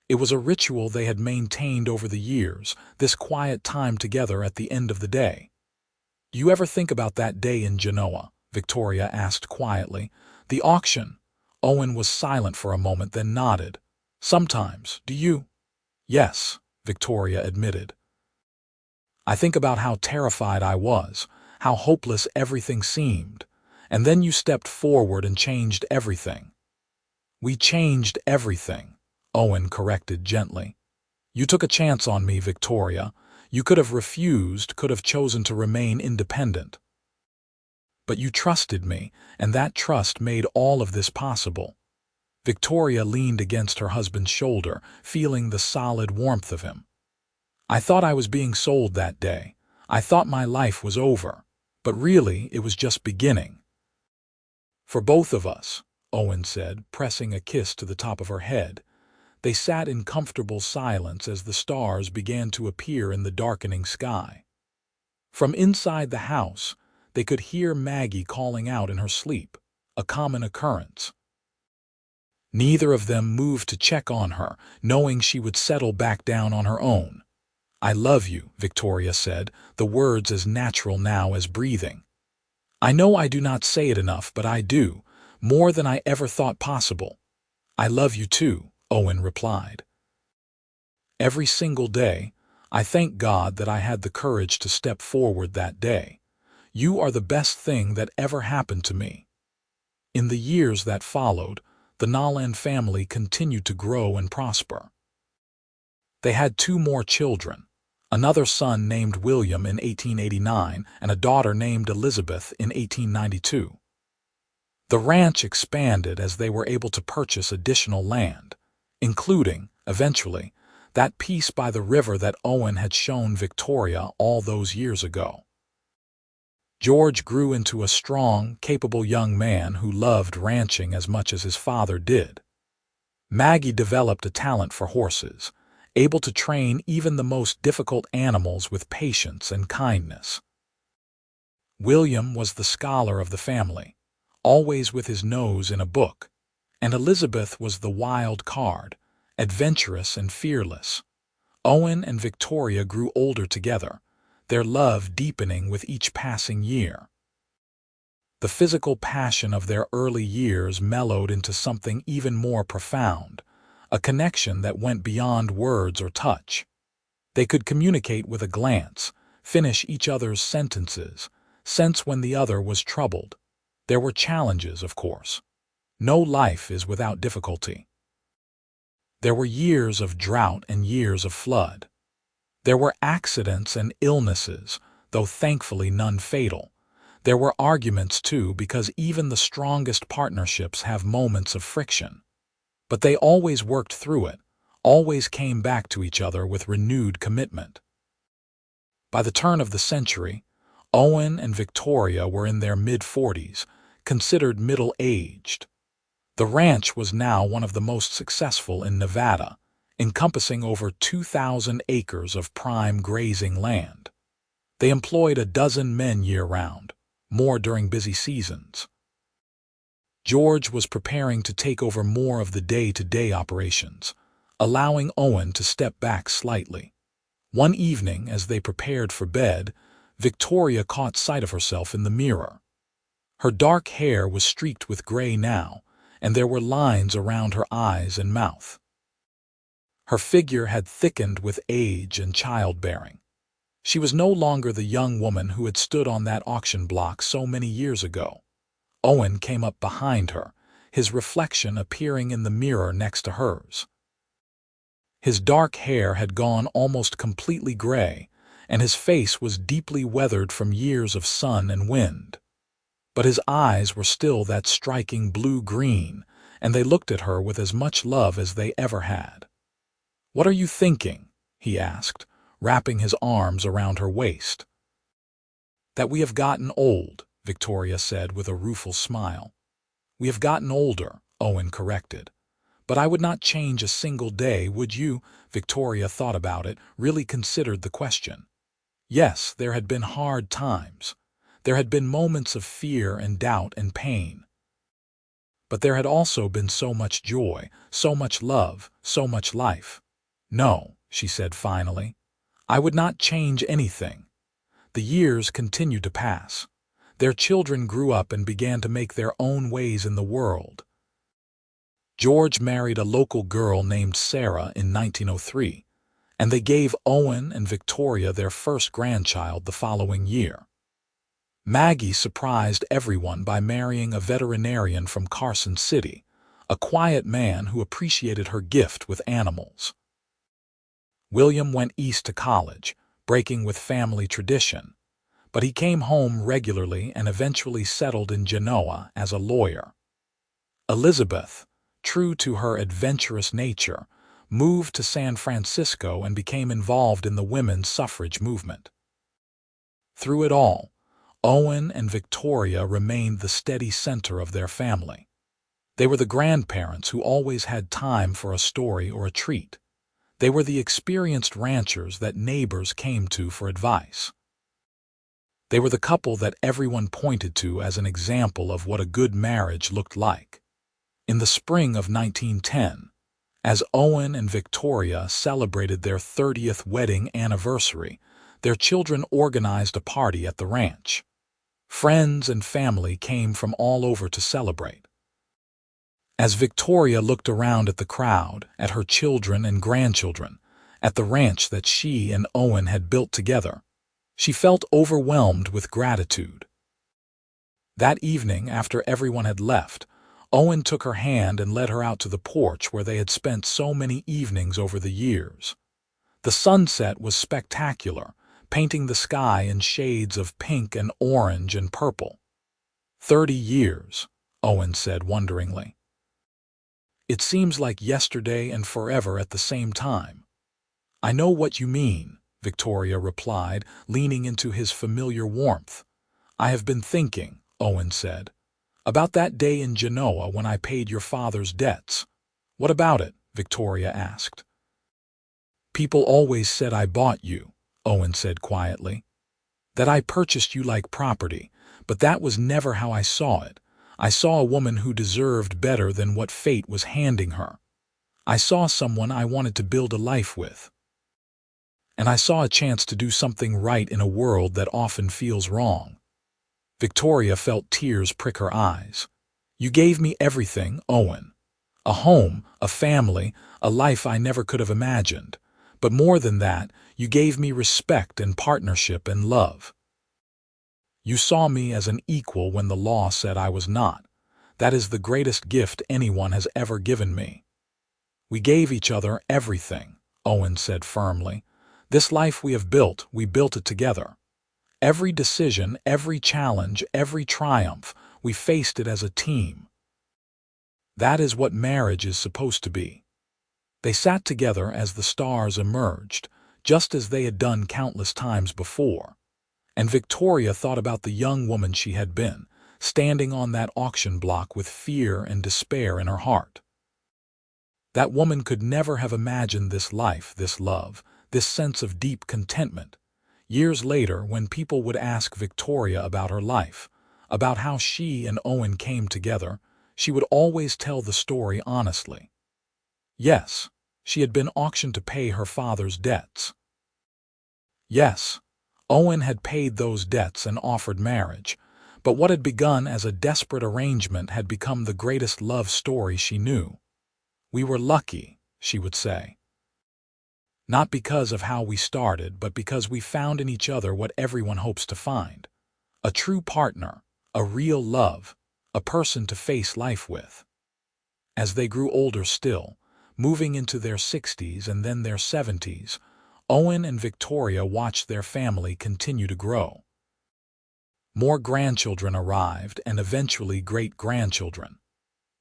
It was a ritual they had maintained over the years, this quiet time together at the end of the day. "You ever think about that day in Genoa?" Victoria asked quietly. "The auction." Owen was silent for a moment, then nodded. "Sometimes. Do you?" "Yes," Victoria admitted. "I think about how terrified I was, how hopeless everything seemed, and then you stepped forward and changed everything." "We changed everything," Owen corrected gently. "You took a chance on me, Victoria. You could have refused, could have chosen to remain independent. But you trusted me, and that trust made all of this possible." Victoria leaned against her husband's shoulder, feeling the solid warmth of him. "I thought I was being sold that day. I thought my life was over, but really it was just beginning. For both of us, Owen said, pressing a kiss to the top of her head. They sat in comfortable silence as the stars began to appear in the darkening sky. From inside the house, they could hear Maggie calling out in her sleep, a common occurrence. Neither of them moved to check on her, knowing she would settle back down on her own. "I love you," Victoria said, the words as natural now as breathing. "I know I do not say it enough, but I do, more than I ever thought possible." "I love you too," Owen replied. "Every single day, I thank God that I had the courage to step forward that day. You are the best thing that ever happened to me." In the years that followed, the Nolan family continued to grow and prosper. They had 2 more children, another son named William in 1889 and a daughter named Elizabeth in 1892. The ranch expanded as they were able to purchase additional land, including, eventually, that piece by the river that Owen had shown Victoria all those years ago. George grew into a strong, capable young man who loved ranching as much as his father did. Maggie developed a talent for horses, able to train even the most difficult animals with patience and kindness. William was the scholar of the family, always with his nose in a book, and Elizabeth was the wild card, adventurous and fearless. Owen and Victoria grew older together, their love deepening with each passing year. The physical passion of their early years mellowed into something even more profound, a connection that went beyond words or touch. They could communicate with a glance, finish each other's sentences, sense when the other was troubled. There were challenges, of course. No life is without difficulty. There were years of drought and years of flood. There were accidents and illnesses, though thankfully none fatal. There were arguments too, because even the strongest partnerships have moments of friction. But they always worked through it, always came back to each other with renewed commitment. By the turn of the century, Owen and Victoria were in their mid-40s, considered middle-aged. The ranch was now one of the most successful in Nevada, encompassing over 2,000 acres of prime grazing land. They employed a dozen men year-round, more during busy seasons. George was preparing to take over more of the day-to-day operations, allowing Owen to step back slightly. One evening, as they prepared for bed, Victoria caught sight of herself in the mirror. Her dark hair was streaked with gray now, and there were lines around her eyes and mouth. Her figure had thickened with age and childbearing. She was no longer the young woman who had stood on that auction block so many years ago. Owen came up behind her, his reflection appearing in the mirror next to hers. His dark hair had gone almost completely gray, and his face was deeply weathered from years of sun and wind. But his eyes were still that striking blue-green, and they looked at her with as much love as they ever had. "What are you thinking?" he asked, wrapping his arms around her waist. "That we have gotten old," Victoria said with a rueful smile. "We have gotten older," Owen corrected. "But I would not change a single day, would you?" Victoria thought about it, really considered the question. Yes, there had been hard times. There had been moments of fear and doubt and pain. But there had also been so much joy, so much love, so much life. "No," she said finally. "I would not change anything." The years continued to pass. Their children grew up and began to make their own ways in the world. George married a local girl named Sarah in 1903, and they gave Owen and Victoria their first grandchild the following year. Maggie surprised everyone by marrying a veterinarian from Carson City, a quiet man who appreciated her gift with animals. William went east to college, breaking with family tradition, but he came home regularly and eventually settled in Genoa as a lawyer. Elizabeth, true to her adventurous nature, moved to San Francisco and became involved in the women's suffrage movement. Through it all, Owen and Victoria remained the steady center of their family. They were the grandparents who always had time for a story or a treat. They were the experienced ranchers that neighbors came to for advice. They were the couple that everyone pointed to as an example of what a good marriage looked like. In the spring of 1910, as Owen and Victoria celebrated their 30th wedding anniversary, their children organized a party at the ranch. Friends and family came from all over to celebrate. As Victoria looked around at the crowd, at her children and grandchildren, at the ranch that she and Owen had built together, she felt overwhelmed with gratitude. That evening, after everyone had left, Owen took her hand and led her out to the porch where they had spent so many evenings over the years. The sunset was spectacular, painting the sky in shades of pink and orange and purple. 30 years, Owen said wonderingly. It seems like yesterday and forever at the same time. I know what you mean, Victoria replied, leaning into his familiar warmth. I have been thinking, Owen said, about that day in Genoa when I paid your father's debts. What about it? Victoria asked. People always said I bought you, Owen said quietly. That I purchased you like property, but that was never how I saw it. I saw a woman who deserved better than what fate was handing her. I saw someone I wanted to build a life with. And I saw a chance to do something right in a world that often feels wrong. Victoria felt tears prick her eyes. You gave me everything, Owen. A home, a family, a life I never could have imagined. But more than that, you gave me respect and partnership and love. You saw me as an equal when the law said I was not. That is the greatest gift anyone has ever given me. We gave each other everything, Owen said firmly. This life we have built, we built it together. Every decision, every challenge, every triumph, we faced it as a team. That is what marriage is supposed to be. They sat together as the stars emerged, just as they had done countless times before. And Victoria thought about the young woman she had been, standing on that auction block with fear and despair in her heart. That woman could never have imagined this life, this love, this sense of deep contentment. Years later, when people would ask Victoria about her life, about how she and Owen came together, she would always tell the story honestly. Yes, she had been auctioned to pay her father's debts. Yes, Owen had paid those debts and offered marriage, but what had begun as a desperate arrangement had become the greatest love story she knew. We were lucky, she would say. Not because of how we started, but because we found in each other what everyone hopes to find. A true partner, a real love, a person to face life with. As they grew older still, moving into their 60s and then their 70s, Owen and Victoria watched their family continue to grow. More grandchildren arrived and eventually great-grandchildren.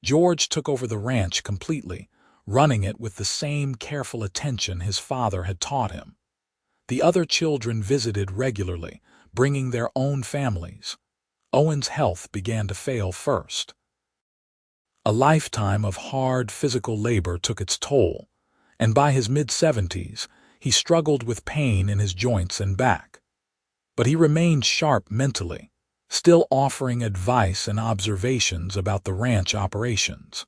George took over the ranch completely, running it with the same careful attention his father had taught him. The other children visited regularly, bringing their own families. Owen's health began to fail first. A lifetime of hard physical labor took its toll, and by his mid-70s, he struggled with pain in his joints and back. But he remained sharp mentally, still offering advice and observations about the ranch operations.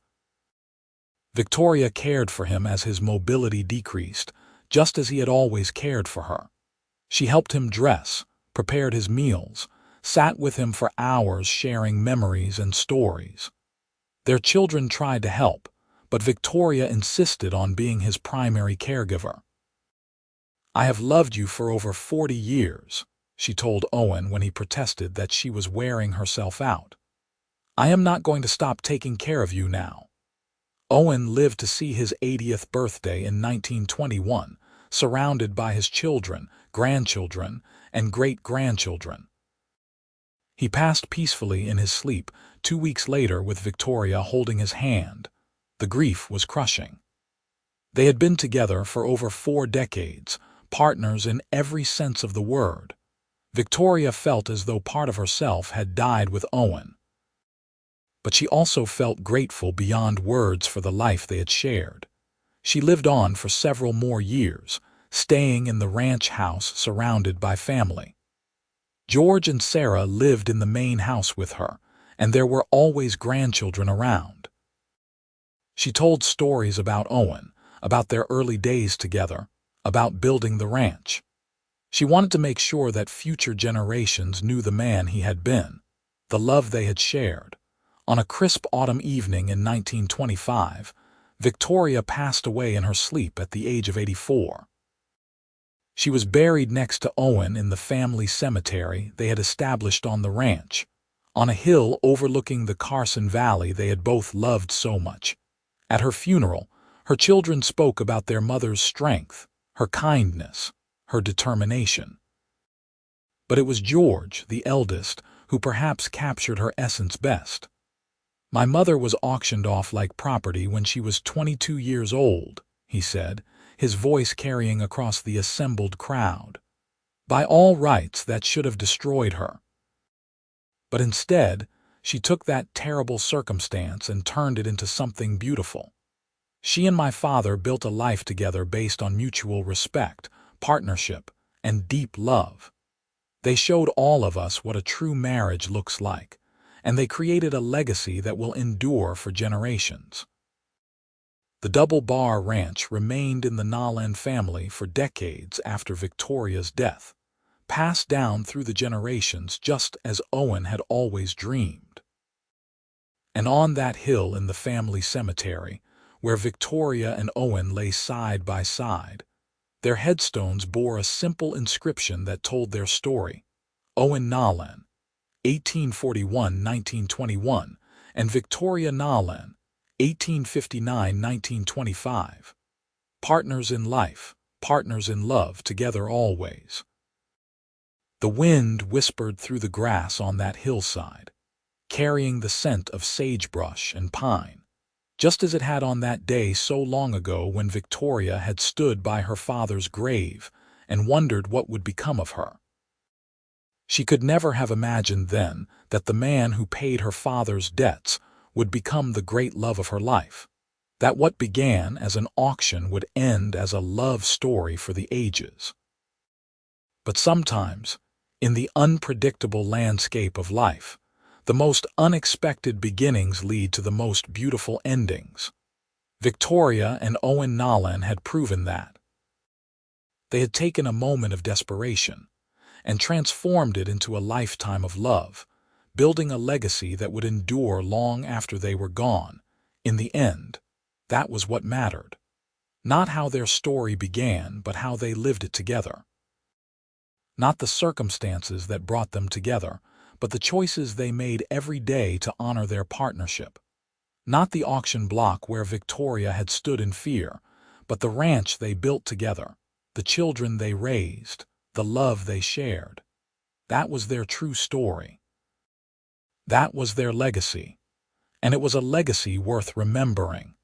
Victoria cared for him as his mobility decreased, just as he had always cared for her. She helped him dress, prepared his meals, sat with him for hours sharing memories and stories. Their children tried to help, but Victoria insisted on being his primary caregiver. I have loved you for over 40 years, she told Owen when he protested that she was wearing herself out. I am not going to stop taking care of you now. Owen lived to see his 80th birthday in 1921, surrounded by his children, grandchildren, and great-grandchildren. He passed peacefully in his sleep 2 weeks later with Victoria holding his hand. The grief was crushing. They had been together for over 4 decades, partners in every sense of the word. Victoria felt as though part of herself had died with Owen, but she also felt grateful beyond words for the life they had shared. She lived on for several more years, staying in the ranch house surrounded by family. George and Sarah lived in the main house with her, and there were always grandchildren around. She told stories about Owen, about their early days together, about building the ranch. She wanted to make sure that future generations knew the man he had been, the love they had shared. On a crisp autumn evening in 1925, Victoria passed away in her sleep at the age of 84. She was buried next to Owen in the family cemetery they had established on the ranch, on a hill overlooking the Carson Valley they had both loved so much. At her funeral, her children spoke about their mother's strength, her kindness, her determination. But it was George, the eldest, who perhaps captured her essence best. "My mother was auctioned off like property when she was 22 years old," he said, his voice carrying across the assembled crowd. "By all rights, that should have destroyed her. But instead, she took that terrible circumstance and turned it into something beautiful. She and my father built a life together based on mutual respect, partnership, and deep love. They showed all of us what a true marriage looks like, and they created a legacy that will endure for generations." The Double Bar Ranch remained in the Nolan family for decades after Victoria's death, passed down through the generations just as Owen had always dreamed. And on that hill in the family cemetery, where Victoria and Owen lay side by side, their headstones bore a simple inscription that told their story: Owen Nolan, 1841–1921, and Victoria Nolan, 1859–1925. Partners in life, partners in love, together always. The wind whispered through the grass on that hillside, carrying the scent of sagebrush and pine, just as it had on that day so long ago when Victoria had stood by her father's grave and wondered what would become of her. She could never have imagined then that the man who paid her father's debts would become the great love of her life, that what began as an auction would end as a love story for the ages. But sometimes, in the unpredictable landscape of life, the most unexpected beginnings lead to the most beautiful endings. Victoria and Owen Nolan had proven that. They had taken a moment of desperation and transformed it into a lifetime of love, building a legacy that would endure long after they were gone. In the end, that was what mattered. Not how their story began, but how they lived it together. Not the circumstances that brought them together, but the choices they made every day to honor their partnership. Not the auction block where Victoria had stood in fear, but the ranch they built together, the children they raised, the love they shared. That was their true story. That was their legacy, and it was a legacy worth remembering.